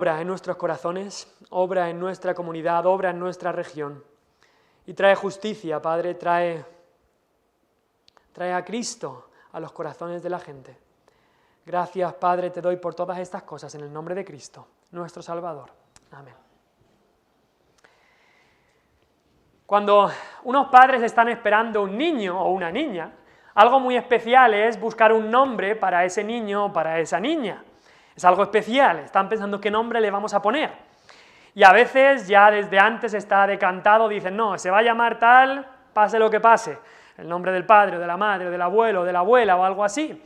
Obra en nuestros corazones, obra en nuestra comunidad, obra en nuestra región. Y trae justicia, Padre, trae a Cristo a los corazones de la gente. Gracias, Padre, te doy por todas estas cosas en el nombre de Cristo, nuestro Salvador. Amén. Cuando unos padres están esperando un niño o una niña, algo muy especial es buscar un nombre para ese niño o para esa niña. Es algo especial, están pensando qué nombre le vamos a poner. Y a veces ya desde antes está decantado, dicen, no, se va a llamar tal, pase lo que pase, el nombre del padre, o de la madre, o del abuelo, o de la abuela, o algo así.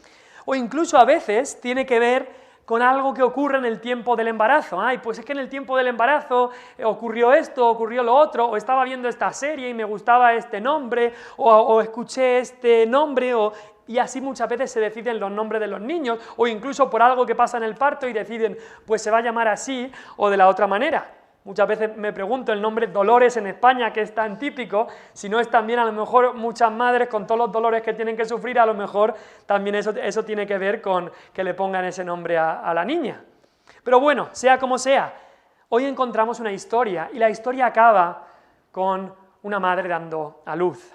O incluso a veces tiene que ver con algo que ocurre en el tiempo del embarazo. Ay, pues es que en el tiempo del embarazo ocurrió esto, ocurrió lo otro, o estaba viendo esta serie y me gustaba este nombre, o escuché este nombre, y así muchas veces se deciden los nombres de los niños, o incluso por algo que pasa en el parto y deciden, pues se va a llamar así o de la otra manera. Muchas veces me pregunto el nombre Dolores en España, que es tan típico, si no es también a lo mejor muchas madres con todos los dolores que tienen que sufrir, a lo mejor también eso tiene que ver con que le pongan ese nombre a la niña. Pero bueno, sea como sea, hoy encontramos una historia, y la historia acaba con una madre dando a luz.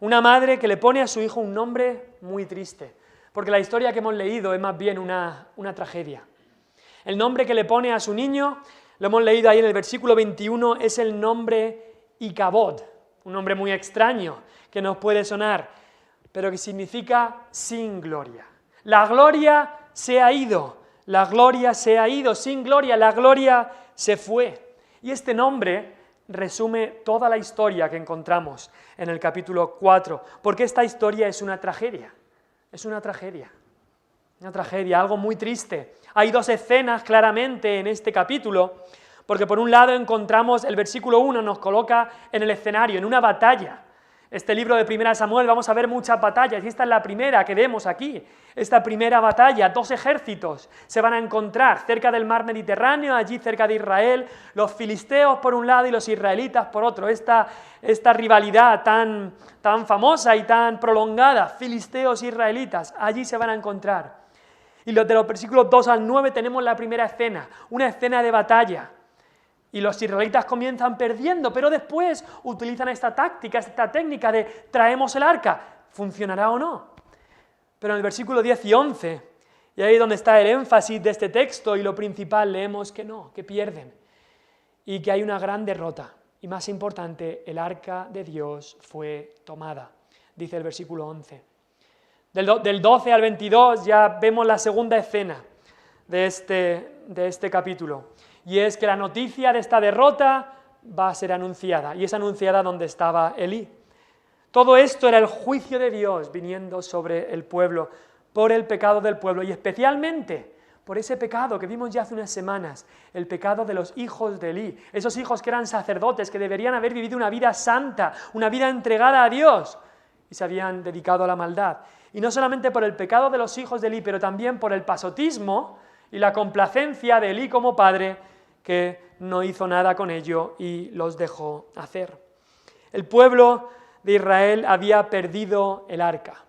Una madre que le pone a su hijo un nombre muy triste, porque la historia que hemos leído es más bien una tragedia. El nombre que le pone a su niño, lo hemos leído ahí en el versículo 21, es el nombre Icabod, un nombre muy extraño que nos puede sonar, pero que significa sin gloria. La gloria se ha ido, la gloria se ha ido, sin gloria, la gloria se fue. Y este nombre resume toda la historia que encontramos en el capítulo 4, porque esta historia es una tragedia, algo muy triste. Hay dos escenas claramente en este capítulo, porque por un lado encontramos el versículo 1, nos coloca en el escenario, en una batalla. Este libro de 1 Samuel vamos a ver muchas batallas, y esta es la primera que vemos aquí. Esta primera batalla, dos ejércitos se van a encontrar cerca del mar Mediterráneo, allí cerca de Israel, los filisteos por un lado y los israelitas por otro. Esta rivalidad tan famosa y tan prolongada, filisteos-israelitas, allí se van a encontrar. Y de los versículos 2 al 9 tenemos la primera escena, una escena de batalla. Y los israelitas comienzan perdiendo, pero después utilizan esta táctica, esta técnica de traemos el arca. ¿Funcionará o no? Pero en el versículo 10 y 11, y ahí es donde está el énfasis de este texto, y lo principal, leemos que no, que pierden, y que hay una gran derrota. Y más importante, el arca de Dios fue tomada, dice el versículo 11. Del 12 al 22 ya vemos la segunda escena de este capítulo. Y es que la noticia de esta derrota va a ser anunciada, y es anunciada donde estaba Elí. Todo esto era el juicio de Dios viniendo sobre el pueblo, por el pecado del pueblo, y especialmente por ese pecado que vimos ya hace unas semanas, el pecado de los hijos de Elí, esos hijos que eran sacerdotes, que deberían haber vivido una vida santa, una vida entregada a Dios, y se habían dedicado a la maldad. Y no solamente por el pecado de los hijos de Elí, pero también por el pasotismo y la complacencia de Elí como padre, que no hizo nada con ello y los dejó hacer. El pueblo de Israel había perdido el arca.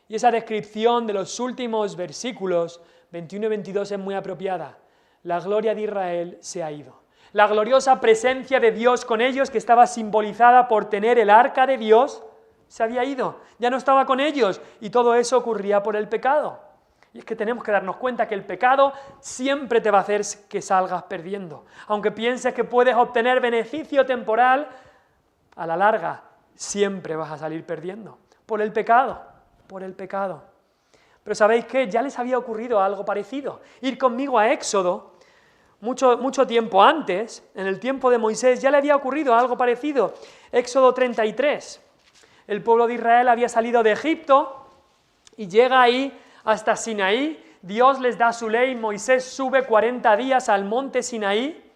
Y esa descripción de los últimos versículos 21 y 22 es muy apropiada. La gloria de Israel se ha ido. La gloriosa presencia de Dios con ellos, que estaba simbolizada por tener el arca de Dios, se había ido. Ya no estaba con ellos, y todo eso ocurría por el pecado. Y es que tenemos que darnos cuenta que el pecado siempre te va a hacer que salgas perdiendo. Aunque pienses que puedes obtener beneficio temporal, a la larga siempre vas a salir perdiendo. Por el pecado. Pero ¿sabéis qué? Ya les había ocurrido algo parecido. Ir conmigo a Éxodo, mucho tiempo antes, en el tiempo de Moisés, ya le había ocurrido algo parecido. Éxodo 33. El pueblo de Israel había salido de Egipto y llega ahí hasta Sinaí. Dios les da su ley, Moisés sube 40 días al monte Sinaí,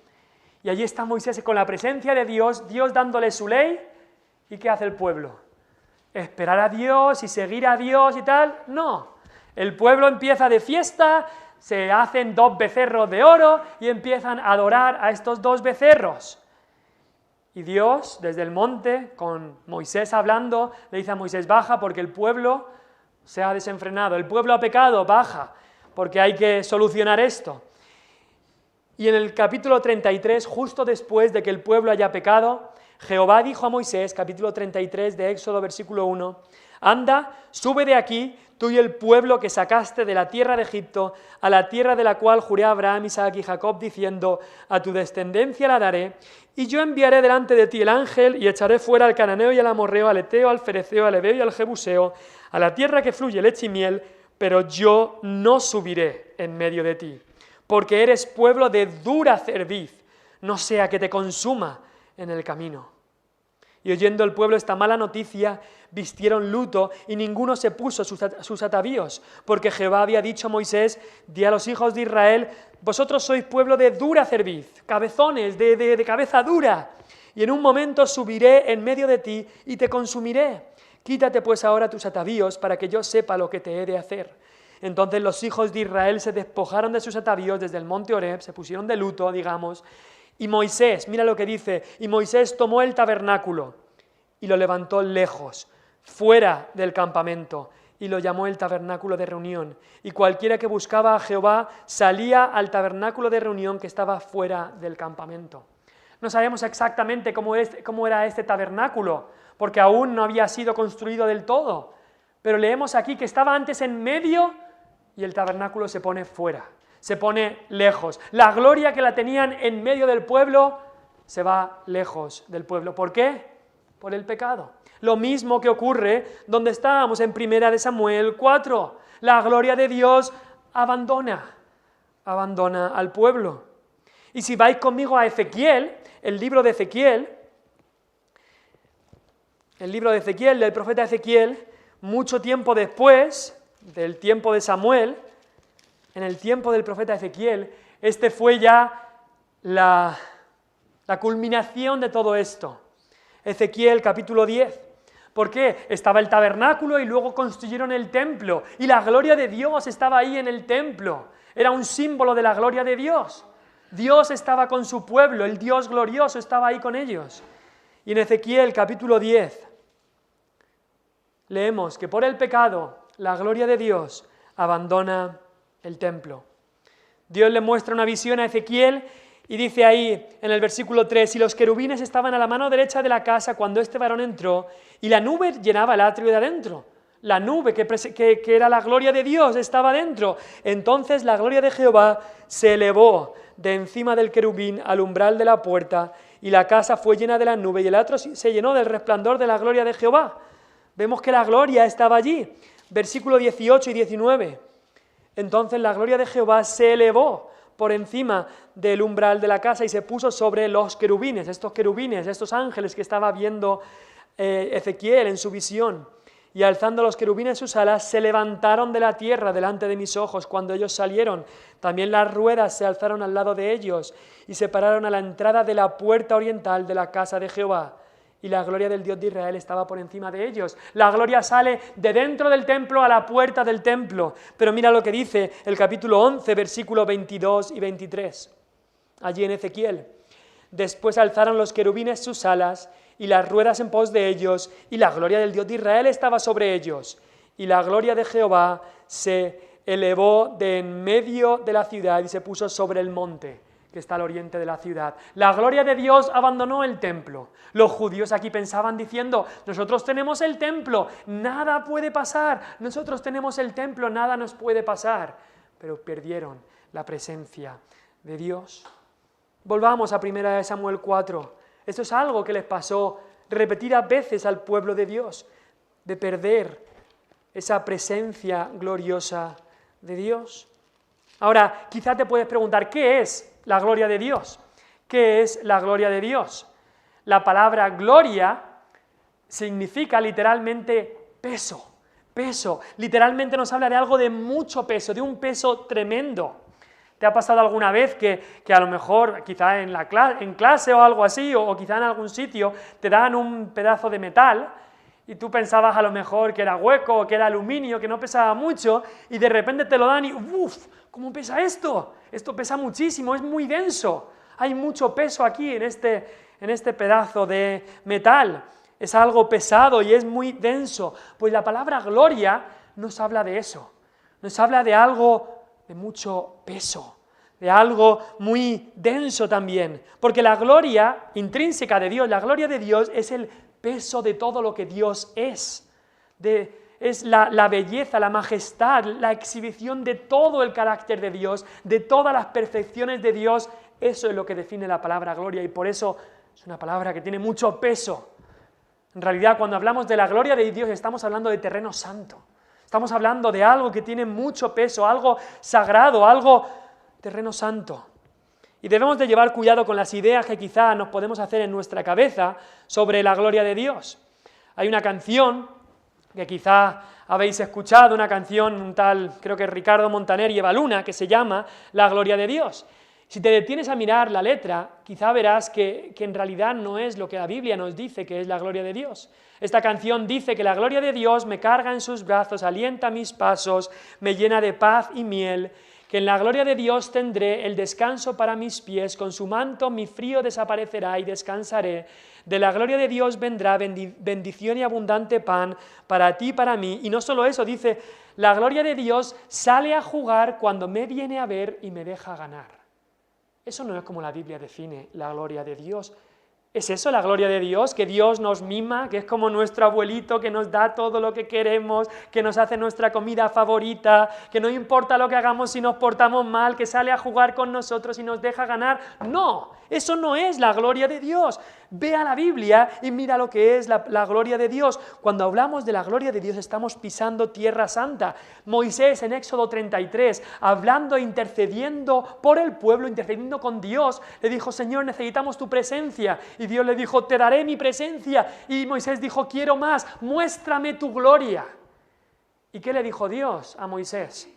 y allí está Moisés con la presencia de Dios, Dios dándole su ley. ¿Y qué hace el pueblo? ¿Esperar a Dios y seguir a Dios y tal? No, el pueblo empieza de fiesta, se hacen 2 becerros de oro y empiezan a adorar a estos 2 becerros. Y Dios, desde el monte, con Moisés hablando, le dice a Moisés, baja porque el pueblo se ha desenfrenado, el pueblo ha pecado, baja, porque hay que solucionar esto. Y en el capítulo 33, justo después de que el pueblo haya pecado, Jehová dijo a Moisés, capítulo 33 de Éxodo, versículo 1, «Anda, sube de aquí, tú y el pueblo que sacaste de la tierra de Egipto, a la tierra de la cual juré a Abraham, Isaac y Jacob, diciendo, a tu descendencia la daré, y yo enviaré delante de ti el ángel, y echaré fuera al cananeo y al amorreo, al eteo, al fereceo, al heveo y al jebuseo, a la tierra que fluye leche y miel, pero yo no subiré en medio de ti, porque eres pueblo de dura cerviz, no sea que te consuma en el camino». Y oyendo el pueblo esta mala noticia, vistieron luto y ninguno se puso sus atavíos, porque Jehová había dicho a Moisés, di a los hijos de Israel, vosotros sois pueblo de dura cerviz, cabezones, de cabeza dura, y en un momento subiré en medio de ti y te consumiré. Quítate pues ahora tus atavíos para que yo sepa lo que te he de hacer. Entonces los hijos de Israel se despojaron de sus atavíos desde el monte Horeb, se pusieron de luto, digamos, y Moisés, mira lo que dice, y Moisés tomó el tabernáculo y lo levantó lejos, fuera del campamento, y lo llamó el tabernáculo de reunión. Y cualquiera que buscaba a Jehová salía al tabernáculo de reunión que estaba fuera del campamento. No sabemos exactamente cómo era este tabernáculo, porque aún no había sido construido del todo, pero leemos aquí que estaba antes en medio y el tabernáculo se pone fuera. Se pone lejos. La gloria que la tenían en medio del pueblo se va lejos del pueblo. ¿Por qué? Por el pecado. Lo mismo que ocurre donde estábamos en 1 Samuel 4. La gloria de Dios abandona al pueblo. Y si vais conmigo a Ezequiel, el libro de Ezequiel, del profeta Ezequiel, mucho tiempo después del tiempo de Samuel, en el tiempo del profeta Ezequiel, este fue ya la culminación de todo esto. Ezequiel capítulo 10. ¿Por qué? Estaba el tabernáculo y luego construyeron el templo, y la gloria de Dios estaba ahí en el templo. Era un símbolo de la gloria de Dios. Dios estaba con su pueblo, el Dios glorioso estaba ahí con ellos. Y en Ezequiel capítulo 10 leemos que por el pecado la gloria de Dios abandona el templo. Dios le muestra una visión a Ezequiel y dice ahí en el versículo 3, y los querubines estaban a la mano derecha de la casa cuando este varón entró, y la nube llenaba el atrio de adentro. La nube que era la gloria de Dios estaba dentro. Entonces la gloria de Jehová se elevó de encima del querubín al umbral de la puerta, y la casa fue llena de la nube, y el atrio se llenó del resplandor de la gloria de Jehová. Vemos que la gloria estaba allí. Versículo 18 y 19. Entonces la gloria de Jehová se elevó por encima del umbral de la casa y se puso sobre los querubines, estos ángeles que estaba viendo Ezequiel en su visión. Y alzando los querubines sus alas, se levantaron de la tierra delante de mis ojos cuando ellos salieron. También las ruedas se alzaron al lado de ellos y se pararon a la entrada de la puerta oriental de la casa de Jehová. Y la gloria del Dios de Israel estaba por encima de ellos. La gloria sale de dentro del templo a la puerta del templo. Pero mira lo que dice el capítulo 11, versículos 22 y 23. Allí en Ezequiel. Después alzaron los querubines sus alas y las ruedas en pos de ellos, y la gloria del Dios de Israel estaba sobre ellos. Y la gloria de Jehová se elevó de en medio de la ciudad y se puso sobre el monte que está al oriente de la ciudad. La gloria de Dios abandonó el templo. Los judíos aquí pensaban diciendo, nosotros tenemos el templo, nada puede pasar. Nosotros tenemos el templo, nada nos puede pasar. Pero perdieron la presencia de Dios. Volvamos a 1 Samuel 4. Esto es algo que les pasó repetidas veces al pueblo de Dios, de perder esa presencia gloriosa de Dios. Ahora, quizá te puedes preguntar, ¿qué es la gloria de Dios? ¿Qué es la gloria de Dios? La palabra gloria significa literalmente peso. Peso. Literalmente nos habla de algo de mucho peso, de un peso tremendo. ¿Te ha pasado alguna vez que a lo mejor, quizá en clase o algo así, o quizá en algún sitio, te dan un pedazo de metal y tú pensabas a lo mejor que era hueco o que era aluminio, que no pesaba mucho, y de repente te lo dan y ¡uf! ¿Cómo pesa esto? Esto pesa muchísimo, es muy denso. Hay mucho peso aquí en este pedazo de metal. Es algo pesado y es muy denso. Pues la palabra gloria nos habla de eso. Nos habla de algo de mucho peso, de algo muy denso también, porque la gloria intrínseca de Dios, la gloria de Dios es el peso de todo lo que Dios es la belleza, la majestad, la exhibición de todo el carácter de Dios, de todas las perfecciones de Dios. Eso es lo que define la palabra gloria y por eso es una palabra que tiene mucho peso. En realidad, cuando hablamos de la gloria de Dios, estamos hablando de terreno santo. Estamos hablando de algo que tiene mucho peso, algo sagrado, algo terreno santo. Y debemos de llevar cuidado con las ideas que quizá nos podemos hacer en nuestra cabeza sobre la gloria de Dios. Hay una canción que quizá habéis escuchado, una canción, un tal, creo que Ricardo Montaner y Eva Luna, que se llama La gloria de Dios. Si te detienes a mirar la letra, quizá verás que en realidad no es lo que la Biblia nos dice que es la gloria de Dios. Esta canción dice que la gloria de Dios me carga en sus brazos, alienta mis pasos, me llena de paz y miel, que en la gloria de Dios tendré el descanso para mis pies, con su manto mi frío desaparecerá y descansaré. De la gloria de Dios vendrá bendición y abundante pan para ti y para mí. Y no solo eso, dice, la gloria de Dios sale a jugar cuando me viene a ver y me deja ganar. Eso no es como la Biblia define la gloria de Dios. ¿Es eso la gloria de Dios? Que Dios nos mima, que es como nuestro abuelito que nos da todo lo que queremos, que nos hace nuestra comida favorita, que no importa lo que hagamos si nos portamos mal, que sale a jugar con nosotros y nos deja ganar. No, eso no es la gloria de Dios. Ve a la Biblia y mira lo que es la gloria de Dios. Cuando hablamos de la gloria de Dios estamos pisando tierra santa. Moisés en Éxodo 33, hablando, intercediendo por el pueblo, intercediendo con Dios, le dijo, Señor, necesitamos tu presencia. Y Dios le dijo, te daré mi presencia. Y Moisés dijo, quiero más, muéstrame tu gloria. ¿Y qué le dijo Dios a Moisés?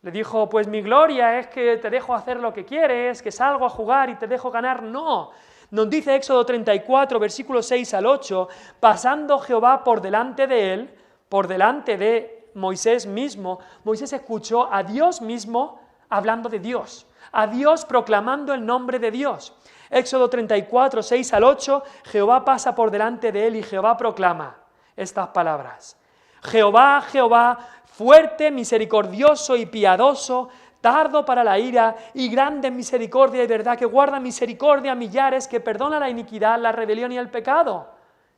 Le dijo, pues mi gloria es que te dejo hacer lo que quieres, que salgo a jugar y te dejo ganar. No. Nos dice Éxodo 34, versículos 6 al 8, pasando Jehová por delante de él, por delante de Moisés mismo, Moisés escuchó a Dios mismo hablando de Dios, a Dios proclamando el nombre de Dios. Éxodo 34, 6 al 8, Jehová pasa por delante de él y Jehová proclama estas palabras. Jehová, Jehová, fuerte, misericordioso y piadoso, tardo para la ira y grande en misericordia y verdad, que guarda misericordia a millares, que perdona la iniquidad, la rebelión y el pecado.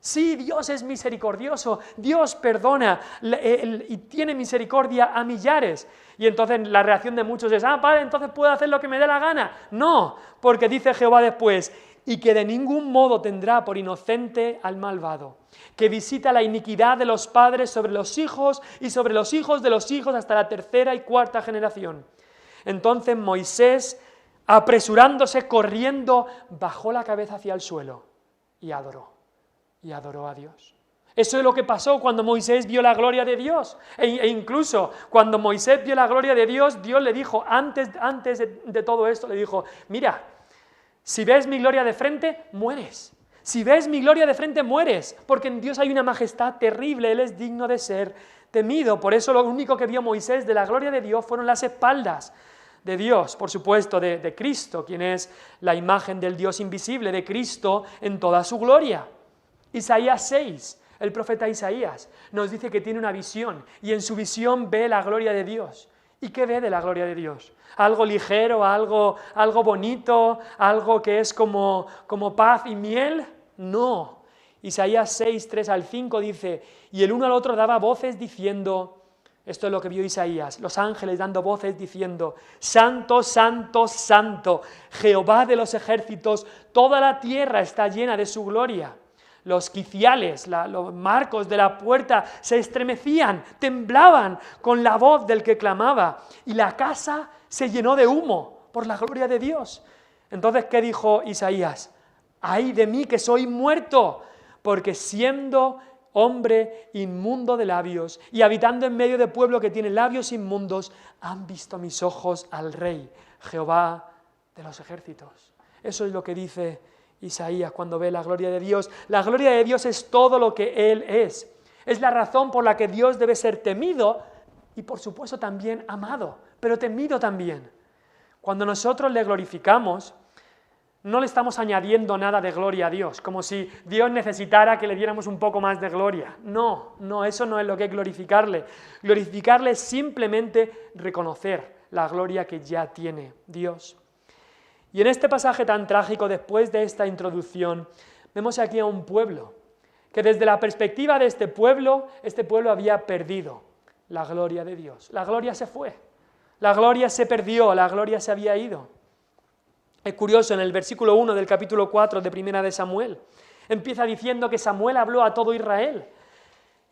Sí, Dios es misericordioso, Dios perdona y tiene misericordia a millares. Y entonces la reacción de muchos es, vale, entonces puedo hacer lo que me dé la gana. No, porque dice Jehová después, y que de ningún modo tendrá por inocente al malvado, que visita la iniquidad de los padres sobre los hijos y sobre los hijos de los hijos hasta la tercera y cuarta generación. Entonces Moisés, apresurándose, corriendo, bajó la cabeza hacia el suelo y adoró a Dios. Eso es lo que pasó cuando Moisés vio la gloria de Dios. E incluso cuando Moisés vio la gloria de Dios, Dios le dijo, antes de todo esto, le dijo, mira, si ves mi gloria de frente, mueres. Si ves mi gloria de frente, mueres, porque en Dios hay una majestad terrible, Él es digno de ser temido. Por eso lo único que vio Moisés de la gloria de Dios fueron las espaldas de Dios, por supuesto, de Cristo, quien es la imagen del Dios invisible, de Cristo en toda su gloria. Isaías 6, el profeta Isaías, nos dice que tiene una visión, y en su visión ve la gloria de Dios. ¿Y qué ve de la gloria de Dios? ¿Algo ligero, algo bonito, algo que es como paz y miel? No. Isaías 6, 3 al 5 dice, y el uno al otro daba voces diciendo, esto es lo que vio Isaías, los ángeles dando voces diciendo, Santo, Santo, Santo, Jehová de los ejércitos, toda la tierra está llena de su gloria. Los quiciales, los marcos de la puerta se estremecían, temblaban con la voz del que clamaba, y la casa se llenó de humo por la gloria de Dios. Entonces, ¿qué dijo Isaías? ¡Ay de mí que soy muerto! Porque siendo hombre inmundo de labios y habitando en medio de pueblo que tiene labios inmundos, han visto mis ojos al Rey, Jehová de los ejércitos. Eso es lo que dice Isaías cuando ve la gloria de Dios. La gloria de Dios es todo lo que Él es. Es la razón por la que Dios debe ser temido y por supuesto también amado, pero temido también. Cuando nosotros le glorificamos, no le estamos añadiendo nada de gloria a Dios, como si Dios necesitara que le diéramos un poco más de gloria. No, eso no es lo que es glorificarle. Glorificarle es simplemente reconocer la gloria que ya tiene Dios. Y en este pasaje tan trágico, después de esta introducción, vemos aquí a un pueblo, que desde la perspectiva de este pueblo había perdido la gloria de Dios. La gloria se fue, la gloria se perdió, la gloria se había ido. Es curioso, en el versículo 1 del capítulo 4 de Primera de Samuel, empieza diciendo que Samuel habló a todo Israel.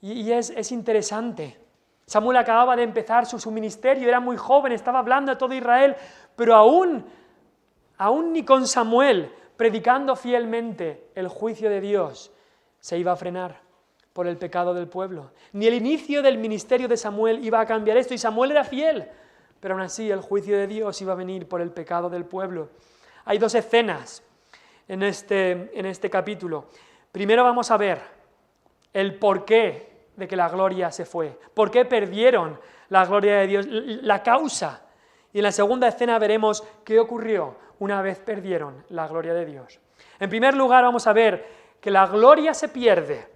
Y es interesante. Samuel acababa de empezar su ministerio, era muy joven, estaba hablando a todo Israel, pero aún ni con Samuel predicando fielmente el juicio de Dios se iba a frenar por el pecado del pueblo. Ni el inicio del ministerio de Samuel iba a cambiar esto, y Samuel era fiel, pero aún así el juicio de Dios iba a venir por el pecado del pueblo. Hay dos escenas en este capítulo. Primero vamos a ver el porqué de que la gloria se fue, por qué perdieron la gloria de Dios, la causa. Y en la segunda escena veremos qué ocurrió una vez perdieron la gloria de Dios. En primer lugar vamos a ver que la gloria se pierde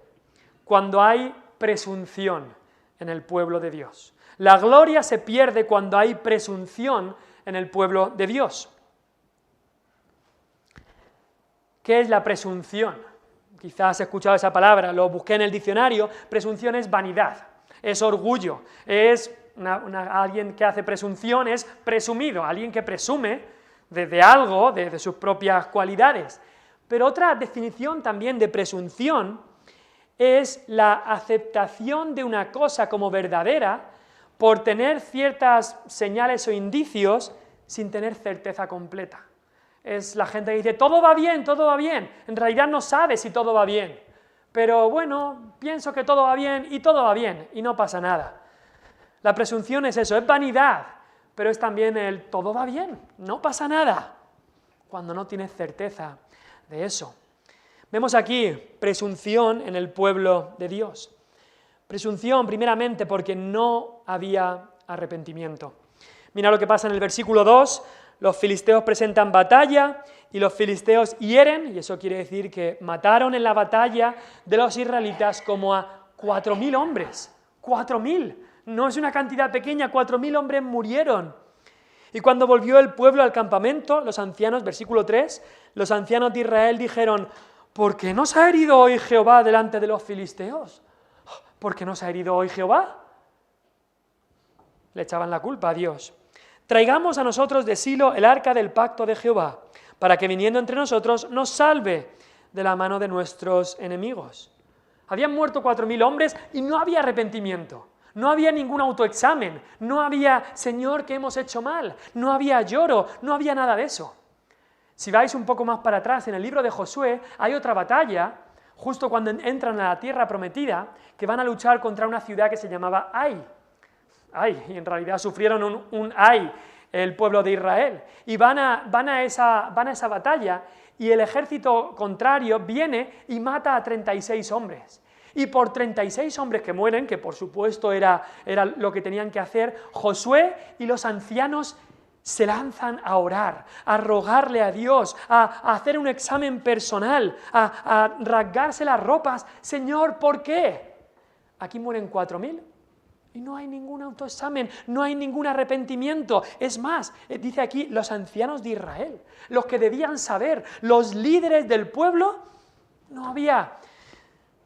cuando hay presunción en el pueblo de Dios. La gloria se pierde cuando hay presunción en el pueblo de Dios. ¿Qué es la presunción? Quizás has escuchado esa palabra, lo busqué en el diccionario. Presunción es vanidad, es orgullo, es alguien que hace presunción, es presumido, alguien que presume de algo, de sus propias cualidades. Pero otra definición también de presunción es la aceptación de una cosa como verdadera por tener ciertas señales o indicios sin tener certeza completa. Es la gente que dice, todo va bien, en realidad no sabe si todo va bien, pero bueno, pienso que todo va bien, y no pasa nada. La presunción es eso, es vanidad, pero es también el todo va bien, no pasa nada, cuando no tienes certeza de eso. Vemos aquí presunción en el pueblo de Dios. Presunción primeramente porque no había arrepentimiento. Mira lo que pasa en el versículo 2, los filisteos presentan batalla y los filisteos hieren, y eso quiere decir que mataron en la batalla de los israelitas como a 4.000 hombres. 4.000, no es una cantidad pequeña, 4.000 hombres murieron. Y cuando volvió el pueblo al campamento, los ancianos, versículo 3, los ancianos de Israel dijeron, ¿por qué nos ha herido hoy Jehová delante de los filisteos? ¿Por qué nos ha herido hoy Jehová? Le echaban la culpa a Dios. Traigamos a nosotros de Silo el arca del pacto de Jehová, para que viniendo entre nosotros nos salve de la mano de nuestros enemigos. Habían muerto 4.000 hombres y no había arrepentimiento. No había ningún autoexamen, no había, Señor, que hemos hecho mal, no había lloro, no había nada de eso. Si vais un poco más para atrás, en el libro de Josué hay otra batalla, justo cuando entran a la tierra prometida, que van a luchar contra una ciudad que se llamaba Ai. Y en realidad sufrieron un Ai, el pueblo de Israel. Y van a esa batalla, y el ejército contrario viene y mata a 36 hombres. Y por 36 hombres que mueren, que por supuesto era lo que tenían que hacer, Josué y los ancianos se lanzan a orar, a rogarle a Dios, a hacer un examen personal, a rasgarse las ropas. Señor, ¿por qué? Aquí mueren 4.000 y no hay ningún autoexamen, no hay ningún arrepentimiento. Es más, dice aquí los ancianos de Israel, los que debían saber, los líderes del pueblo, no había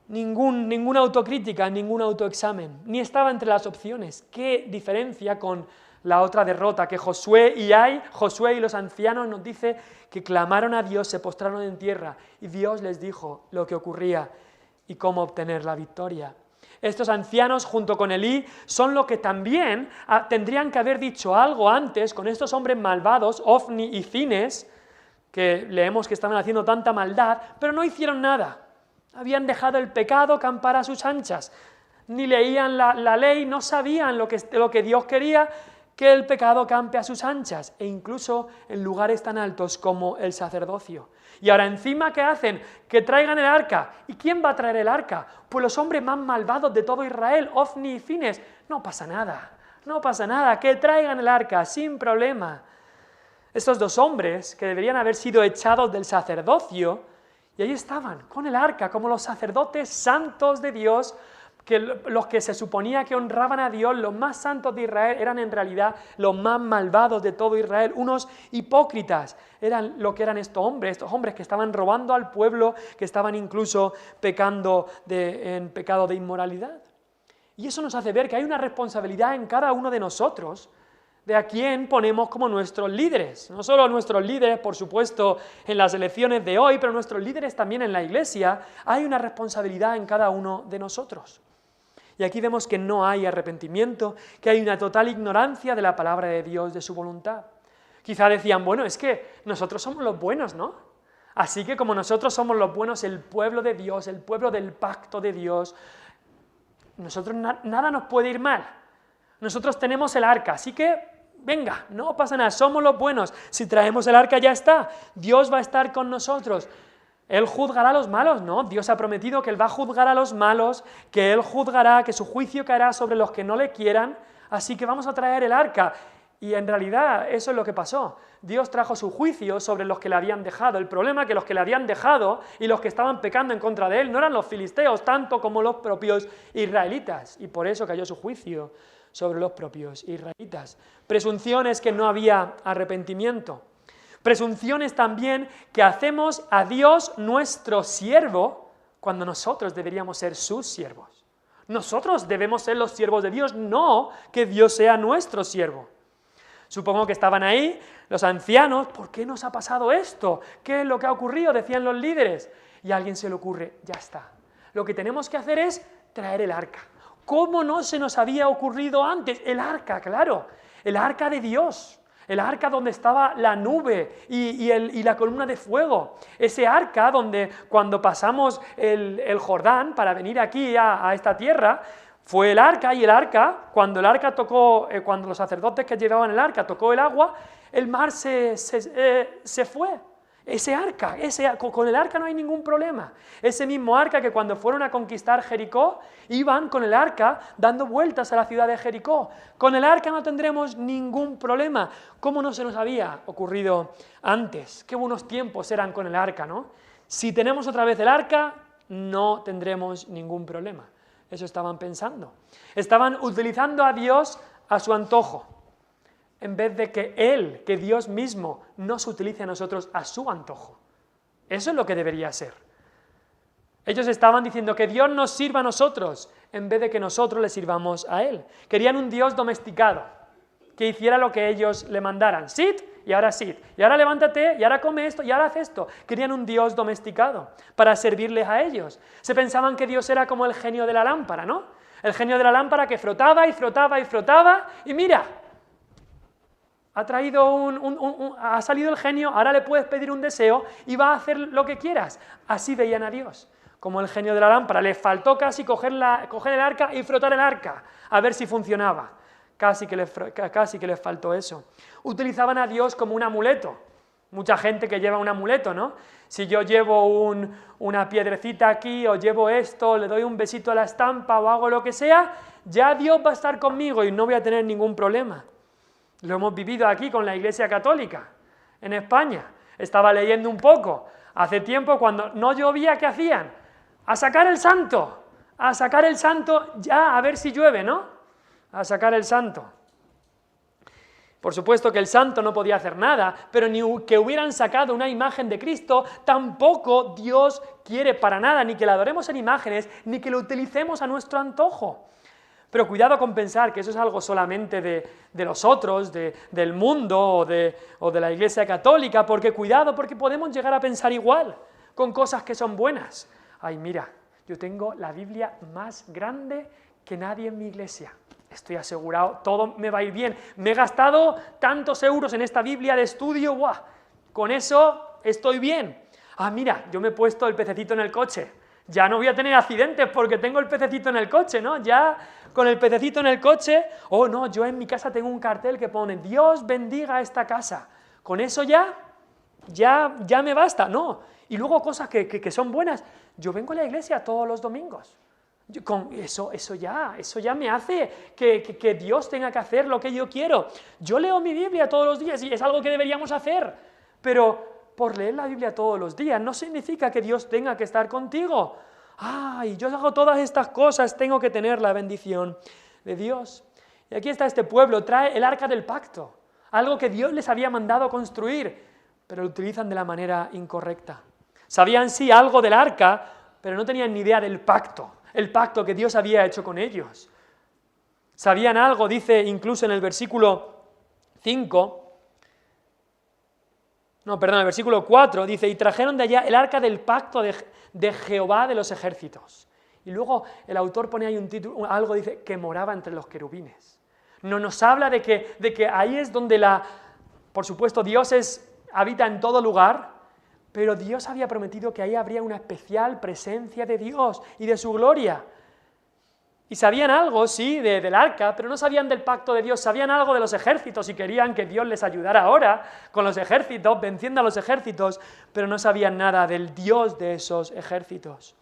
ninguna autocrítica, ningún autoexamen, ni estaba entre las opciones. ¿Qué diferencia con la otra derrota? Que Josué y los ancianos nos dice que clamaron a Dios, se postraron en tierra y Dios les dijo lo que ocurría y cómo obtener la victoria. Estos ancianos junto con Elí son los que también tendrían que haber dicho algo antes con estos hombres malvados, Ofni y Fines, que leemos que estaban haciendo tanta maldad, pero no hicieron nada. Habían dejado el pecado campar a sus anchas, ni leían la ley, no sabían lo que Dios quería, que el pecado campe a sus anchas, e incluso en lugares tan altos como el sacerdocio. Y ahora encima, ¿qué hacen? Que traigan el arca. ¿Y quién va a traer el arca? Pues los hombres más malvados de todo Israel, Ofni y Fines. No pasa nada, que traigan el arca, sin problema. Estos dos hombres, que deberían haber sido echados del sacerdocio, y ahí estaban, con el arca, como los sacerdotes santos de Dios, que los que se suponía que honraban a Dios, los más santos de Israel, eran en realidad los más malvados de todo Israel, unos hipócritas. Eran lo que eran estos hombres que estaban robando al pueblo, que estaban incluso pecando en pecado de inmoralidad. Y eso nos hace ver que hay una responsabilidad en cada uno de nosotros, de a quién ponemos como nuestros líderes. No solo nuestros líderes, por supuesto, en las elecciones de hoy, pero nuestros líderes también en la Iglesia. Hay una responsabilidad en cada uno de nosotros. Y aquí vemos que no hay arrepentimiento, que hay una total ignorancia de la palabra de Dios, de su voluntad. Quizá decían, bueno, es que nosotros somos los buenos, ¿no? Así que como nosotros somos los buenos, el pueblo de Dios, el pueblo del pacto de Dios, nosotros nada nos puede ir mal. Nosotros tenemos el arca, así que venga, no pasa nada, somos los buenos. Si traemos el arca ya está, Dios va a estar con nosotros. Él juzgará a los malos, ¿no? Dios ha prometido que Él va a juzgar a los malos, que Él juzgará, que su juicio caerá sobre los que no le quieran, así que vamos a traer el arca. Y en realidad eso es lo que pasó. Dios trajo su juicio sobre los que le habían dejado. El problema es que los que le habían dejado y los que estaban pecando en contra de Él no eran los filisteos, tanto como los propios israelitas. Y por eso cayó su juicio sobre los propios israelitas. Presunciones que no había arrepentimiento. Presunciones también que hacemos a Dios nuestro siervo cuando nosotros deberíamos ser sus siervos. Nosotros debemos ser los siervos de Dios, no que Dios sea nuestro siervo. Supongo que estaban ahí los ancianos, ¿por qué nos ha pasado esto? ¿Qué es lo que ha ocurrido? Decían los líderes. Y a alguien se le ocurre, ya está. Lo que tenemos que hacer es traer el arca. ¿Cómo no se nos había ocurrido antes? El arca, claro, el arca de Dios. El arca donde estaba la nube y la columna de fuego. Ese arca donde cuando pasamos el Jordán para venir aquí a esta tierra, fue el arca, y el arca, cuando el arca tocó, cuando los sacerdotes que llevaban el arca tocó el agua, el mar se fue. Ese arca, con el arca no hay ningún problema. Ese mismo arca que cuando fueron a conquistar Jericó, iban con el arca dando vueltas a la ciudad de Jericó. Con el arca no tendremos ningún problema. ¿Cómo no se nos había ocurrido antes? Qué buenos tiempos eran con el arca, ¿no? Si tenemos otra vez el arca, no tendremos ningún problema. Eso estaban pensando. Estaban utilizando a Dios a su antojo, en vez de que Él, que Dios mismo, nos utilice a nosotros a su antojo. Eso es lo que debería ser. Ellos estaban diciendo que Dios nos sirva a nosotros, en vez de que nosotros le sirvamos a Él. Querían un Dios domesticado, que hiciera lo que ellos le mandaran. Sit, y ahora sit, y ahora levántate, y ahora come esto, y ahora haz esto. Querían un Dios domesticado, para servirles a ellos. Se pensaban que Dios era como el genio de la lámpara, ¿no? El genio de la lámpara que frotaba y frotaba y frotaba, y mira, ha traído ha salido el genio, ahora le puedes pedir un deseo y va a hacer lo que quieras. Así veían a Dios, como el genio de la lámpara. Les faltó casi coger el arca y frotar el arca, a ver si funcionaba. Casi que les faltó eso. Utilizaban a Dios como un amuleto. Mucha gente que lleva un amuleto, ¿no? Si yo llevo una piedrecita aquí, o llevo esto, le doy un besito a la estampa o hago lo que sea, ya Dios va a estar conmigo y no voy a tener ningún problema. Lo hemos vivido aquí con la Iglesia Católica, en España. Estaba leyendo un poco. Hace tiempo, cuando no llovía, ¿qué hacían? A sacar el santo ya, a ver si llueve, ¿no? A sacar el santo. Por supuesto que el santo no podía hacer nada, pero ni que hubieran sacado una imagen de Cristo, tampoco Dios quiere para nada, ni que la adoremos en imágenes, ni que lo utilicemos a nuestro antojo. Pero cuidado con pensar que eso es algo solamente de los otros, del mundo o de la Iglesia Católica, porque cuidado, porque podemos llegar a pensar igual, con cosas que son buenas. Ay, mira, yo tengo la Biblia más grande que nadie en mi iglesia. Estoy asegurado, todo me va a ir bien. Me he gastado tantos euros en esta Biblia de estudio, ¡guau! Con eso estoy bien. Ah, mira, yo me he puesto el pececito en el coche. Ya no voy a tener accidentes porque tengo el pececito en el coche, ¿no? Ya con el pececito en el coche, oh no, yo en mi casa tengo un cartel que pone Dios bendiga esta casa. Con eso ya me basta, no. Y luego cosas que son buenas. Yo vengo a la iglesia todos los domingos. Eso ya me hace que Dios tenga que hacer lo que yo quiero. Yo leo mi Biblia todos los días y es algo que deberíamos hacer, pero por leer la Biblia todos los días no significa que Dios tenga que estar contigo. ¡Ay, yo hago todas estas cosas, tengo que tener la bendición de Dios! Y aquí está este pueblo, trae el arca del pacto, algo que Dios les había mandado construir, pero lo utilizan de la manera incorrecta. Sabían sí algo del arca, pero no tenían ni idea del pacto, el pacto que Dios había hecho con ellos. Sabían algo, dice incluso en el versículo 4, dice, y trajeron de allá el arca del pacto de Jehová de los ejércitos. Y luego el autor pone ahí un título, algo dice, que moraba entre los querubines. No nos habla de que ahí es donde por supuesto, Dios habita en todo lugar, pero Dios había prometido que ahí habría una especial presencia de Dios y de su gloria. Y sabían algo, sí, del arca, pero no sabían del pacto de Dios, sabían algo de los ejércitos y querían que Dios les ayudara ahora con los ejércitos, venciendo a los ejércitos, pero no sabían nada del Dios de esos ejércitos.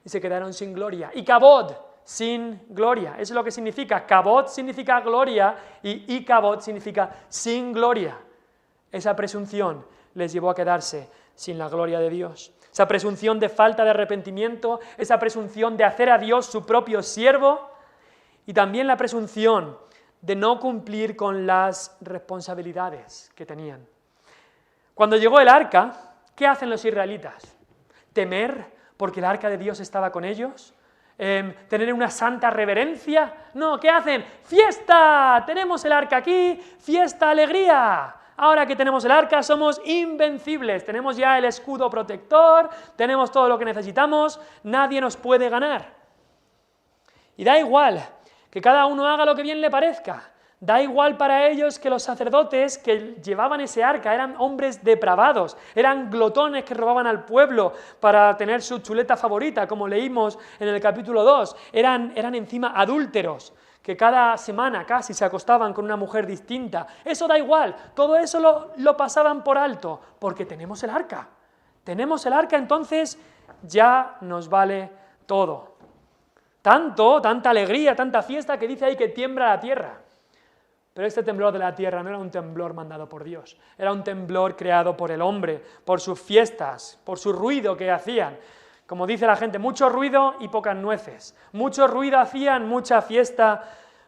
Y se quedaron sin gloria. Y Kabod, sin gloria. Eso es lo que significa. Kabod significa gloria y Ikabod significa sin gloria. Esa presunción les llevó a quedarse sin la gloria de Dios. Esa presunción de falta de arrepentimiento, esa presunción de hacer a Dios su propio siervo y también la presunción de no cumplir con las responsabilidades que tenían. Cuando llegó el arca, ¿qué hacen los israelitas? ¿Temer porque el arca de Dios estaba con ellos? ¿Tener una santa reverencia? No, ¿qué hacen? ¡Fiesta! Tenemos el arca aquí, fiesta, alegría. Ahora que tenemos el arca somos invencibles, tenemos ya el escudo protector, tenemos todo lo que necesitamos, nadie nos puede ganar. Y da igual que cada uno haga lo que bien le parezca, da igual para ellos que los sacerdotes que llevaban ese arca eran hombres depravados, eran glotones que robaban al pueblo para tener su chuleta favorita, como leímos en el capítulo 2, eran encima adúlteros, que cada semana casi se acostaban con una mujer distinta. Eso da igual, todo eso lo pasaban por alto, porque tenemos el arca. Tenemos el arca, entonces ya nos vale todo. Tanta alegría, tanta fiesta que dice ahí que tiembla la tierra. Pero este temblor de la tierra no era un temblor mandado por Dios, era un temblor creado por el hombre, por sus fiestas, por su ruido que hacían. Como dice la gente, mucho ruido y pocas nueces. Mucho ruido hacían, mucha fiesta,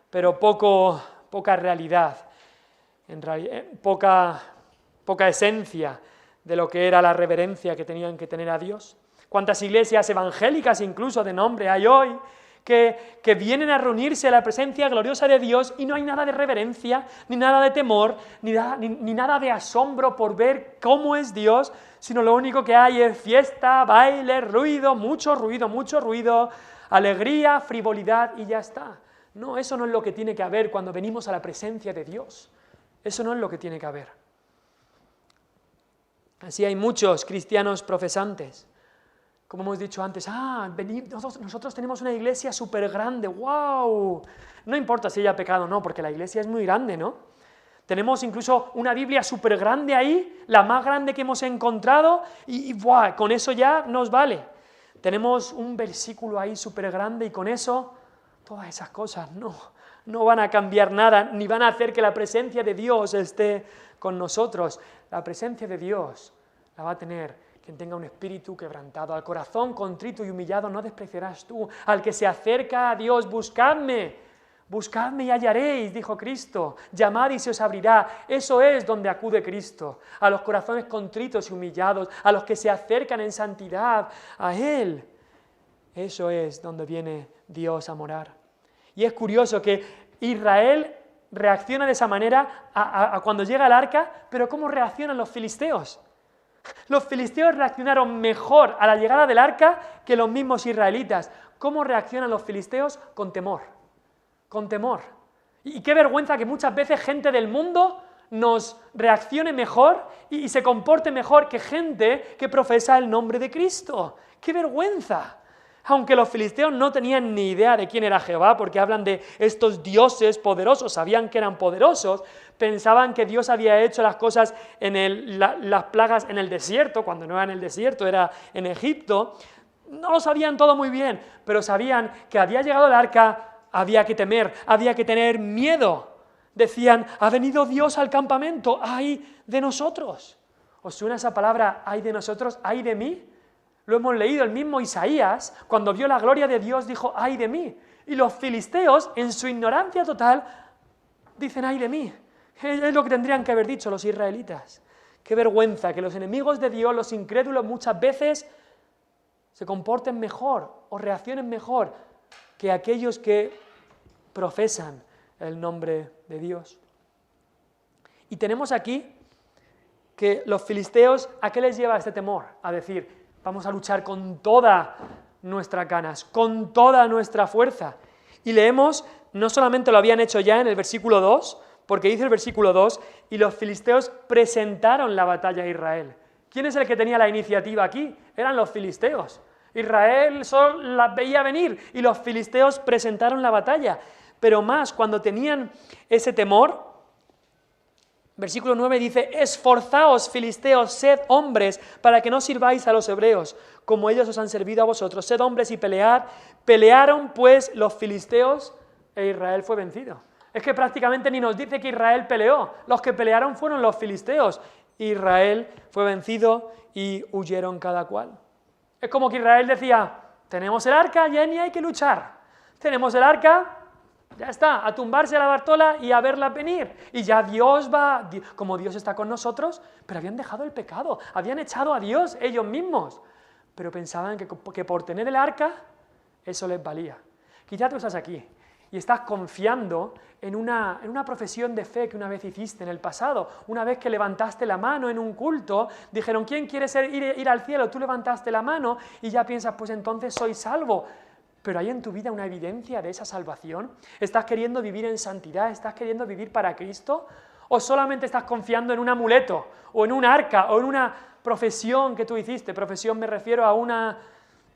pero poca realidad, poca esencia de lo que era la reverencia que tenían que tener a Dios. ¿Cuántas iglesias evangélicas incluso de nombre hay hoy que vienen a reunirse a la presencia gloriosa de Dios y no hay nada de reverencia, ni nada de temor, ni nada de asombro por ver cómo es Dios, sino lo único que hay es fiesta, baile, mucho ruido, alegría, frivolidad y ya está? No, eso no es lo que tiene que haber cuando venimos a la presencia de Dios. Eso no es lo que tiene que haber. Así hay muchos cristianos profesantes. Como hemos dicho antes, venid, nosotros tenemos una iglesia súper grande, ¡wow! No importa si haya pecado o no, porque la iglesia es muy grande, ¿no? Tenemos incluso una Biblia súper grande ahí, la más grande que hemos encontrado, y ¡buah! Con eso ya nos vale. Tenemos un versículo ahí súper grande y con eso, todas esas cosas no van a cambiar nada, ni van a hacer que la presencia de Dios esté con nosotros. La presencia de Dios la va a tener quien tenga un espíritu quebrantado. Al corazón contrito y humillado no despreciarás tú. Al que se acerca a Dios, buscadme y hallaréis, dijo Cristo. Llamad y se os abrirá. Eso es donde acude Cristo. A los corazones contritos y humillados, a los que se acercan en santidad a Él. Eso es donde viene Dios a morar. Y es curioso que Israel reacciona de esa manera a cuando llega el arca, pero ¿cómo reaccionan los filisteos? Los filisteos reaccionaron mejor a la llegada del arca que los mismos israelitas. ¿Cómo reaccionan los filisteos? Con temor. Con temor. Y qué vergüenza que muchas veces gente del mundo nos reaccione mejor y se comporte mejor que gente que profesa el nombre de Cristo. ¡Qué vergüenza! Aunque los filisteos no tenían ni idea de quién era Jehová, porque hablan de estos dioses poderosos, sabían que eran poderosos, pensaban que Dios había hecho las cosas las plagas en el desierto, cuando no era en el desierto, era en Egipto. No lo sabían todo muy bien, pero sabían que había llegado el arca, había que temer, había que tener miedo. Decían, ha venido Dios al campamento, ¡ay de nosotros! ¿Os suena esa palabra, ay de nosotros, ay de mí? Lo hemos leído, el mismo Isaías, cuando vio la gloria de Dios, dijo, ¡ay de mí! Y los filisteos, en su ignorancia total, dicen, ¡ay de mí! Es lo que tendrían que haber dicho los israelitas. Qué vergüenza que los enemigos de Dios, los incrédulos, muchas veces se comporten mejor o reaccionen mejor que aquellos que profesan el nombre de Dios. Y tenemos aquí que los filisteos, ¿a qué les lleva este temor? A decir, vamos a luchar con todas nuestras ganas, con toda nuestra fuerza. Y leemos, no solamente lo habían hecho ya en el versículo 2, porque dice el versículo 2, y los filisteos presentaron la batalla a Israel. ¿Quién es el que tenía la iniciativa aquí? Eran los filisteos. Israel solo las veía venir y los filisteos presentaron la batalla. Pero más, cuando tenían ese temor, versículo 9 dice, esforzaos, filisteos, sed hombres, para que no sirváis a los hebreos, como ellos os han servido a vosotros. Sed hombres y pelead. Pelearon pues los filisteos e Israel fue vencido. Es que prácticamente ni nos dice que Israel peleó. Los que pelearon fueron los filisteos. Israel fue vencido y huyeron cada cual. Es como que Israel decía, tenemos el arca, ya ni hay que luchar. Tenemos el arca, ya está, a tumbarse a la Bartola y a verla venir. Y ya Dios va, como Dios está con nosotros, pero habían dejado el pecado, habían echado a Dios ellos mismos. Pero pensaban que por tener el arca, eso les valía. Quizá tú estás aquí y estás confiando en una profesión de fe que una vez hiciste en el pasado. Una vez que levantaste la mano en un culto, dijeron, ¿quién quiere ir al cielo? Tú levantaste la mano y ya piensas, pues entonces soy salvo. Pero ¿hay en tu vida una evidencia de esa salvación? ¿Estás queriendo vivir en santidad? ¿Estás queriendo vivir para Cristo? ¿O solamente estás confiando en un amuleto, o en un arca, o en una profesión que tú hiciste? Profesión me refiero a una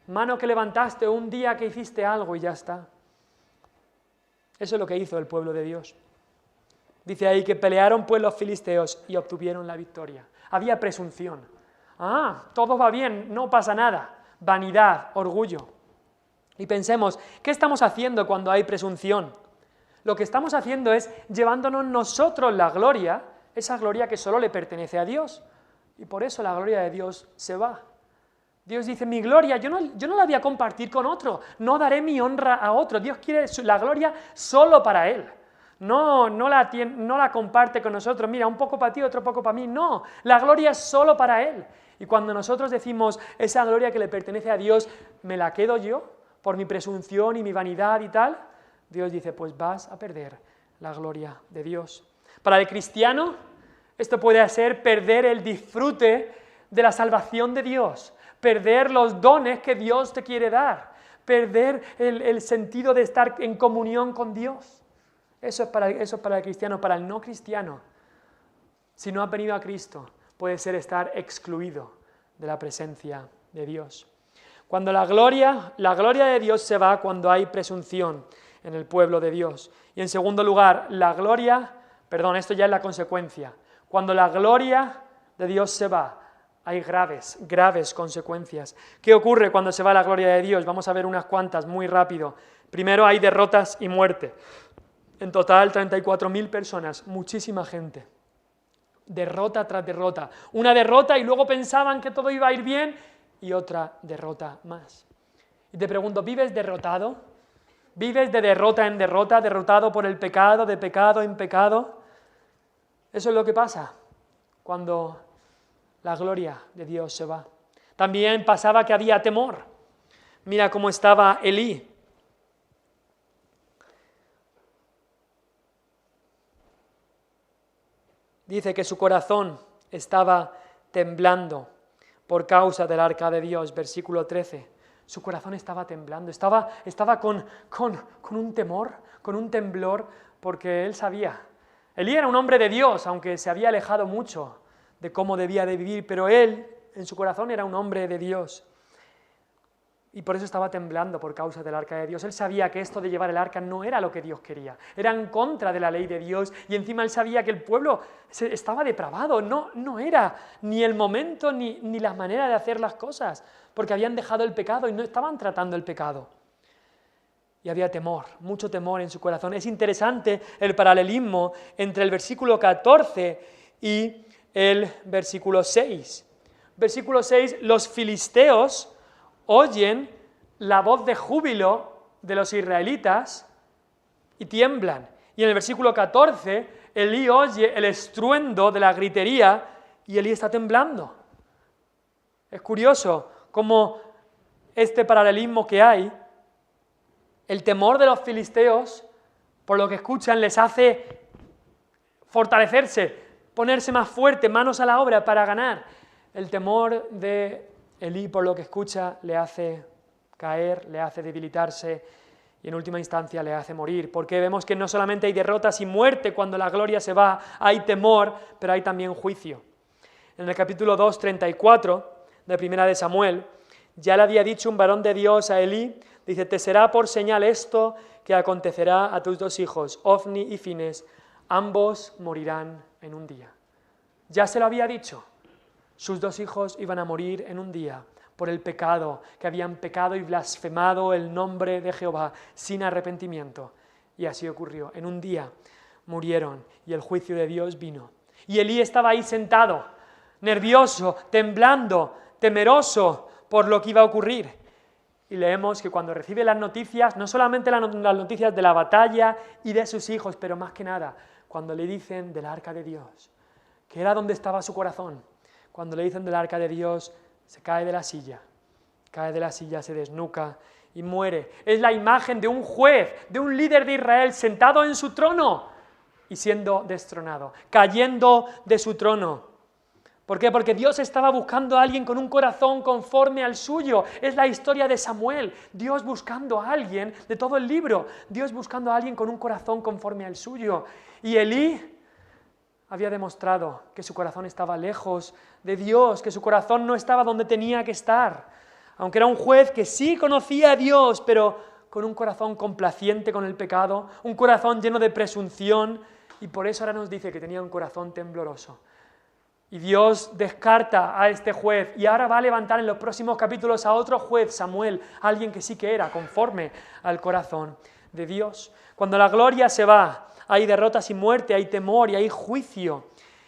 mano que levantaste, o un día que hiciste algo y ya está. Eso es lo que hizo el pueblo de Dios. Dice ahí que pelearon pues los filisteos y obtuvieron la victoria. Había presunción. Todo va bien, no pasa nada. Vanidad, orgullo. Y pensemos, ¿qué estamos haciendo cuando hay presunción? Lo que estamos haciendo es llevándonos nosotros la gloria, esa gloria que solo le pertenece a Dios. Y por eso la gloria de Dios se va. Dios dice, mi gloria, yo no la voy a compartir con otro, no daré mi honra a otro. Dios quiere la gloria solo para Él. No la comparte con nosotros, mira, un poco para ti, otro poco para mí. No, la gloria es solo para Él. Y cuando nosotros decimos, esa gloria que le pertenece a Dios, me la quedo yo, por mi presunción y mi vanidad y tal, Dios dice, pues vas a perder la gloria de Dios. Para el cristiano, esto puede ser perder el disfrute de la salvación de Dios, perder los dones que Dios te quiere dar, perder el sentido de estar en comunión con Dios. Eso es para el cristiano. Para el no cristiano, si no ha venido a Cristo, puede ser estar excluido de la presencia de Dios. Cuando la gloria de Dios se va cuando hay presunción en el pueblo de Dios. Y en segundo lugar, esto ya es la consecuencia. Cuando la gloria de Dios se va, hay graves consecuencias. ¿Qué ocurre cuando se va la gloria de Dios? Vamos a ver unas cuantas muy rápido. Primero hay derrotas y muerte. En total 34.000 personas, muchísima gente. Derrota tras derrota. Una derrota y luego pensaban que todo iba a ir bien y otra derrota más. Y te pregunto, ¿vives derrotado? ¿Vives de derrota en derrota, derrotado por el pecado, de pecado en pecado? Eso es lo que pasa cuando la gloria de Dios se va. También pasaba que había temor. Mira cómo estaba Elí. Dice que su corazón estaba temblando por causa del arca de Dios, versículo 13. Su corazón estaba temblando, estaba con un temor, con un temblor, porque él sabía. Elí era un hombre de Dios, aunque se había alejado mucho de cómo debía de vivir, pero él, en su corazón, era un hombre de Dios. Y por eso estaba temblando por causa del arca de Dios. Él sabía que esto de llevar el arca no era lo que Dios quería. Era en contra de la ley de Dios. Y encima él sabía que el pueblo estaba depravado. No era ni el momento ni la manera de hacer las cosas. Porque habían dejado el pecado y no estaban tratando el pecado. Y había temor, mucho temor en su corazón. Es interesante el paralelismo entre el versículo 14 y el versículo 6. Versículo 6, los filisteos oyen la voz de júbilo de los israelitas y tiemblan. Y en el versículo 14, Elí oye el estruendo de la gritería y Elí está temblando. Es curioso cómo este paralelismo que hay, el temor de los filisteos, por lo que escuchan, les hace fortalecerse, ponerse más fuerte, manos a la obra para ganar. El temor de Elí, por lo que escucha, le hace caer, le hace debilitarse y en última instancia le hace morir, porque vemos que no solamente hay derrotas y muerte cuando la gloria se va, hay temor, pero hay también juicio. En el capítulo 2, 34 de Primera de Samuel, ya le había dicho un varón de Dios a Elí, dice, te será por señal esto que acontecerá a tus dos hijos, Ofni y Fines, ambos morirán en un día. Ya se lo había dicho, sus dos hijos iban a morir en un día por el pecado, que habían pecado y blasfemado el nombre de Jehová sin arrepentimiento. Y así ocurrió, en un día murieron y el juicio de Dios vino. Y Elí estaba ahí sentado, nervioso, temblando, temeroso por lo que iba a ocurrir. Y leemos que cuando recibe las noticias, no solamente las noticias de la batalla y de sus hijos, pero más que nada, cuando le dicen del arca de Dios, que era donde estaba su corazón, cuando le dicen del arca de Dios, se cae de la silla, se desnuca y muere. Es la imagen de un juez, de un líder de Israel sentado en su trono y siendo destronado, cayendo de su trono. ¿Por qué? Porque Dios estaba buscando a alguien con un corazón conforme al suyo. Es la historia de Samuel, Dios buscando a alguien, de todo el libro, Dios buscando a alguien con un corazón conforme al suyo. Y Elí había demostrado que su corazón estaba lejos de Dios, que su corazón no estaba donde tenía que estar. Aunque era un juez que sí conocía a Dios, pero con un corazón complaciente con el pecado, un corazón lleno de presunción, y por eso ahora nos dice que tenía un corazón tembloroso. Y Dios descarta a este juez y ahora va a levantar en los próximos capítulos a otro juez, Samuel, alguien que sí que era conforme al corazón de Dios. Cuando la gloria se va, hay derrotas y muerte, hay temor y hay juicio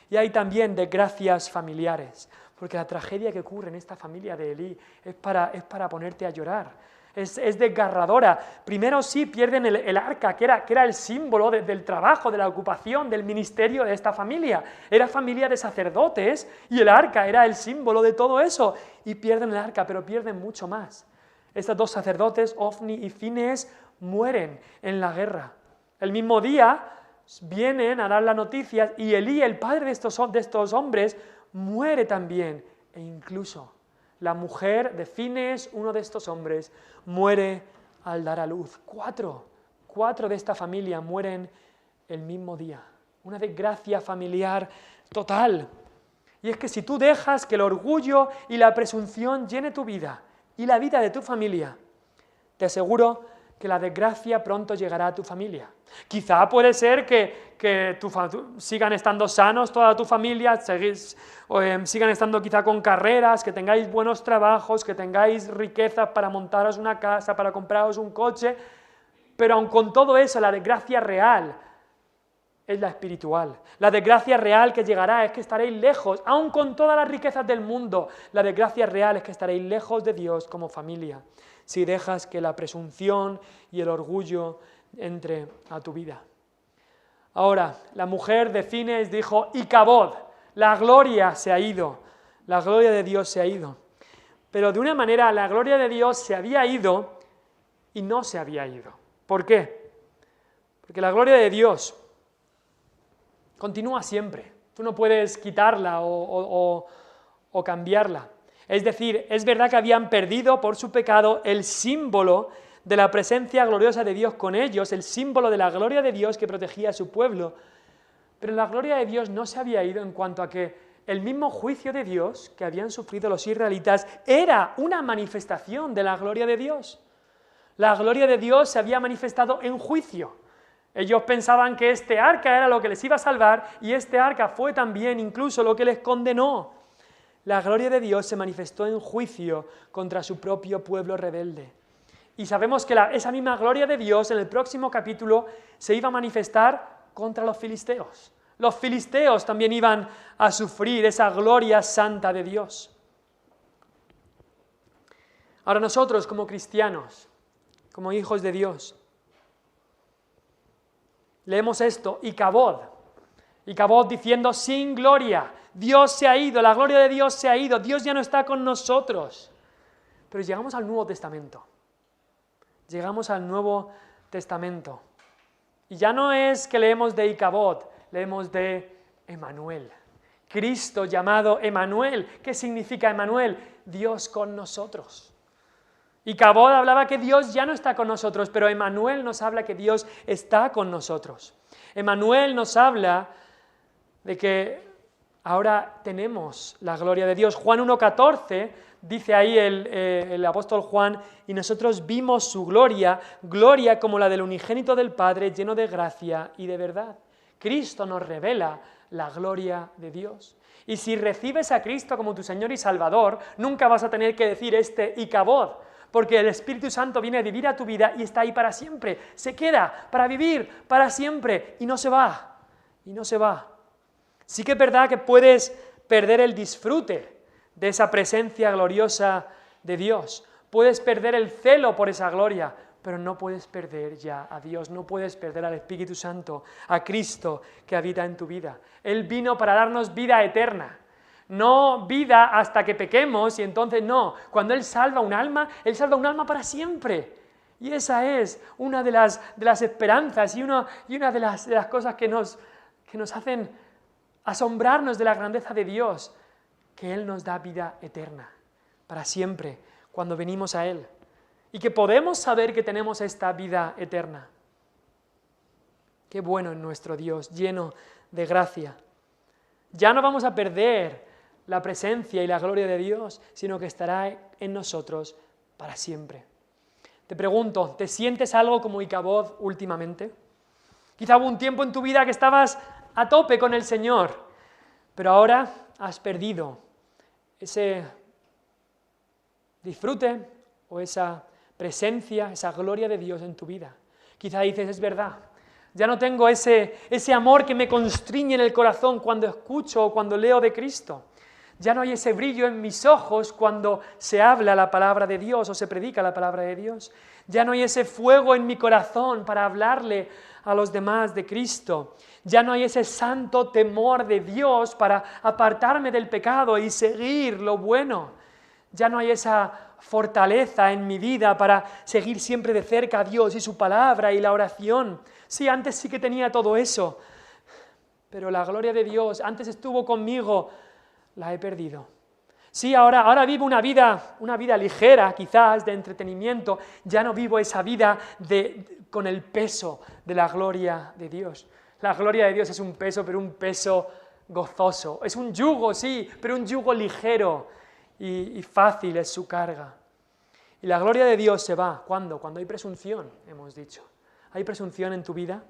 y hay también desgracias familiares, porque la tragedia que ocurre en esta familia de Elí es para ponerte a llorar. Es desgarradora. Primero sí pierden el arca, que era el símbolo del trabajo, de la ocupación, del ministerio de esta familia. Era familia de sacerdotes y el arca era el símbolo de todo eso. Y pierden el arca, pero pierden mucho más. Estos dos sacerdotes, Ofni y Fines, mueren en la guerra. El mismo día vienen a dar las noticias y Elí, el padre de estos hombres, muere también. E incluso la mujer de Fines, uno de estos hombres, muere al dar a luz. Cuatro de esta familia mueren el mismo día. Una desgracia familiar total. Y es que si tú dejas que el orgullo y la presunción llene tu vida y la vida de tu familia, te aseguro que la desgracia pronto llegará a tu familia. Quizá puede ser que sigan estando sanos toda tu familia, sigan estando quizá con carreras, que tengáis buenos trabajos, que tengáis riquezas para montaros una casa, para compraros un coche, pero aun con todo eso, la desgracia real es la espiritual. La desgracia real que llegará es que estaréis lejos, aun con todas las riquezas del mundo, la desgracia real es que estaréis lejos de Dios como familia, si dejas que la presunción y el orgullo entre a tu vida. Ahora, la mujer de Fines dijo, Icabod, la gloria se ha ido, la gloria de Dios se ha ido. Pero de una manera la gloria de Dios se había ido y no se había ido. ¿Por qué? Porque la gloria de Dios continúa siempre. Tú no puedes quitarla o cambiarla. Es decir, es verdad que habían perdido por su pecado el símbolo de la presencia gloriosa de Dios con ellos, el símbolo de la gloria de Dios que protegía a su pueblo. Pero la gloria de Dios no se había ido en cuanto a que el mismo juicio de Dios que habían sufrido los israelitas era una manifestación de la gloria de Dios. La gloria de Dios se había manifestado en juicio. Ellos pensaban que este arca era lo que les iba a salvar y este arca fue también incluso lo que les condenó. La gloria de Dios se manifestó en juicio contra su propio pueblo rebelde. Y sabemos que esa misma gloria de Dios en el próximo capítulo se iba a manifestar contra los filisteos. Los filisteos también iban a sufrir esa gloria santa de Dios. Ahora nosotros como cristianos, como hijos de Dios, leemos esto, Icabod diciendo sin gloria, Dios se ha ido, la gloria de Dios se ha ido, Dios ya no está con nosotros. Pero llegamos al Nuevo Testamento, y ya no es que leemos de Icabod, leemos de Emanuel, Cristo llamado Emanuel. ¿Qué significa Emanuel? Dios con nosotros. Icabod hablaba que Dios ya no está con nosotros, pero Emanuel nos habla que Dios está con nosotros. Emanuel nos habla de que ahora tenemos la gloria de Dios. Juan 1,14 dice ahí el apóstol Juan, y nosotros vimos su gloria, gloria como la del unigénito del Padre, lleno de gracia y de verdad. Cristo nos revela la gloria de Dios. Y si recibes a Cristo como tu Señor y Salvador, nunca vas a tener que decir este Icabod, porque el Espíritu Santo viene a vivir a tu vida y está ahí para siempre. Se queda para vivir para siempre y no se va. Sí que es verdad que puedes perder el disfrute de esa presencia gloriosa de Dios. Puedes perder el celo por esa gloria, pero no puedes perder ya a Dios, no puedes perder al Espíritu Santo, a Cristo que habita en tu vida. Él vino para darnos vida eterna. No vida hasta que pequemos y entonces no. Cuando Él salva un alma para siempre. Y esa es una de las esperanzas y una de las cosas que nos hacen asombrarnos de la grandeza de Dios, que Él nos da vida eterna, para siempre, cuando venimos a Él. Y que podemos saber que tenemos esta vida eterna. Qué bueno es nuestro Dios, lleno de gracia. Ya no vamos a perder la presencia y la gloria de Dios, sino que estará en nosotros para siempre. Te pregunto, ¿te sientes algo como Icabod últimamente? Quizá hubo un tiempo en tu vida que estabas a tope con el Señor, pero ahora has perdido ese disfrute o esa presencia, esa gloria de Dios en tu vida. Quizá dices, es verdad, ya no tengo ese amor que me constriñe en el corazón cuando escucho o cuando leo de Cristo. Ya no hay ese brillo en mis ojos cuando se habla la palabra de Dios o se predica la palabra de Dios. Ya no hay ese fuego en mi corazón para hablarle a los demás de Cristo. Ya no hay ese santo temor de Dios para apartarme del pecado y seguir lo bueno. Ya no hay esa fortaleza en mi vida para seguir siempre de cerca a Dios y su palabra y la oración. Sí, antes sí que tenía todo eso, pero la gloria de Dios antes estuvo conmigo, la he perdido. Sí, ahora vivo una vida ligera, quizás, de entretenimiento. Ya no vivo esa vida con el peso de la gloria de Dios. La gloria de Dios es un peso, pero un peso gozoso. Es un yugo, sí, pero un yugo ligero y fácil es su carga. Y la gloria de Dios se va, ¿cuándo? Cuando hay presunción, hemos dicho. ¿Hay presunción en tu vida?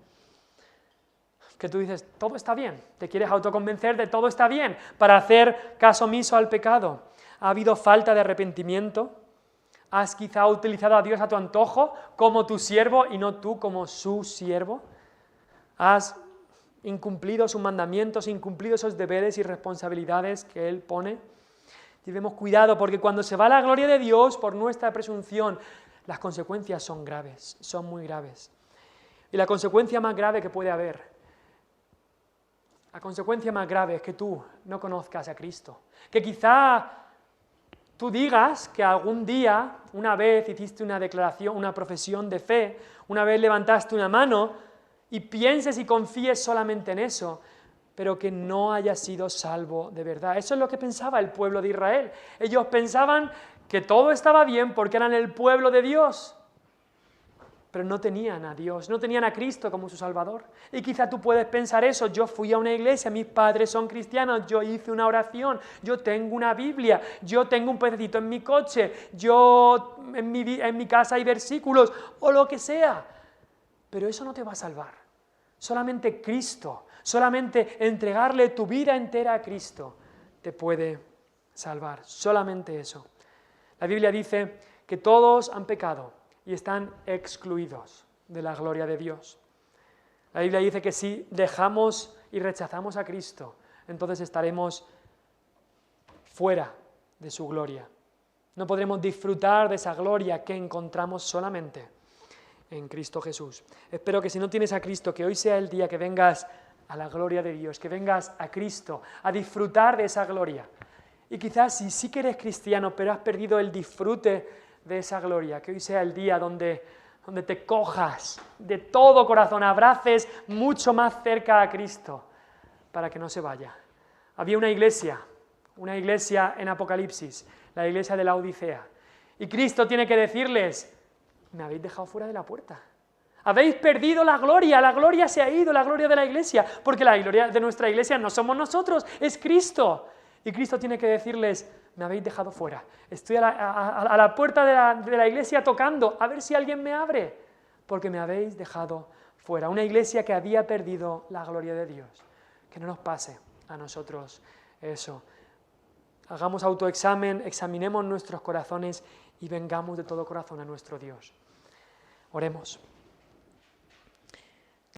Que tú dices, todo está bien, te quieres autoconvencer de todo está bien, para hacer caso omiso al pecado. ¿Ha habido falta de arrepentimiento? ¿Has quizá utilizado a Dios a tu antojo como tu siervo y no tú como su siervo? ¿Has incumplido sus mandamientos, incumplido esos deberes y responsabilidades que Él pone? Debemos cuidado porque cuando se va la gloria de Dios por nuestra presunción, las consecuencias son graves, son muy graves. Y la consecuencia más grave que puede haber, la consecuencia más grave es que tú no conozcas a Cristo. Que quizá tú digas que algún día, una vez hiciste una declaración, una profesión de fe, una vez levantaste una mano y pienses y confíes solamente en eso, pero que no hayas sido salvo de verdad. Eso es lo que pensaba el pueblo de Israel. Ellos pensaban que todo estaba bien porque eran el pueblo de Dios, pero no tenían a Dios, no tenían a Cristo como su Salvador. Y quizá tú puedes pensar eso, yo fui a una iglesia, mis padres son cristianos, yo hice una oración, yo tengo una Biblia, yo tengo un pececito en mi coche, en mi casa hay versículos, o lo que sea. Pero eso no te va a salvar. Solamente Cristo, solamente entregarle tu vida entera a Cristo te puede salvar, solamente eso. La Biblia dice que todos han pecado y están excluidos de la gloria de Dios. La Biblia dice que si dejamos y rechazamos a Cristo, entonces estaremos fuera de su gloria. No podremos disfrutar de esa gloria que encontramos solamente en Cristo Jesús. Espero que si no tienes a Cristo, que hoy sea el día que vengas a la gloria de Dios, que vengas a Cristo, a disfrutar de esa gloria. Y quizás si sí que eres cristiano, pero has perdido el disfrute de esa gloria, que hoy sea el día donde te cojas de todo corazón, abraces mucho más cerca a Cristo, para que no se vaya. Había una iglesia en Apocalipsis, la iglesia de la Odisea, y Cristo tiene que decirles: me habéis dejado fuera de la puerta. Habéis perdido la gloria se ha ido, la gloria de la iglesia, porque la gloria de nuestra iglesia no somos nosotros, es Cristo. Y Cristo tiene que decirles: me habéis dejado fuera. Estoy a la puerta de la iglesia tocando, a ver si alguien me abre, porque me habéis dejado fuera. Una iglesia que había perdido la gloria de Dios. Que no nos pase a nosotros eso. Hagamos autoexamen, examinemos nuestros corazones y vengamos de todo corazón a nuestro Dios. Oremos.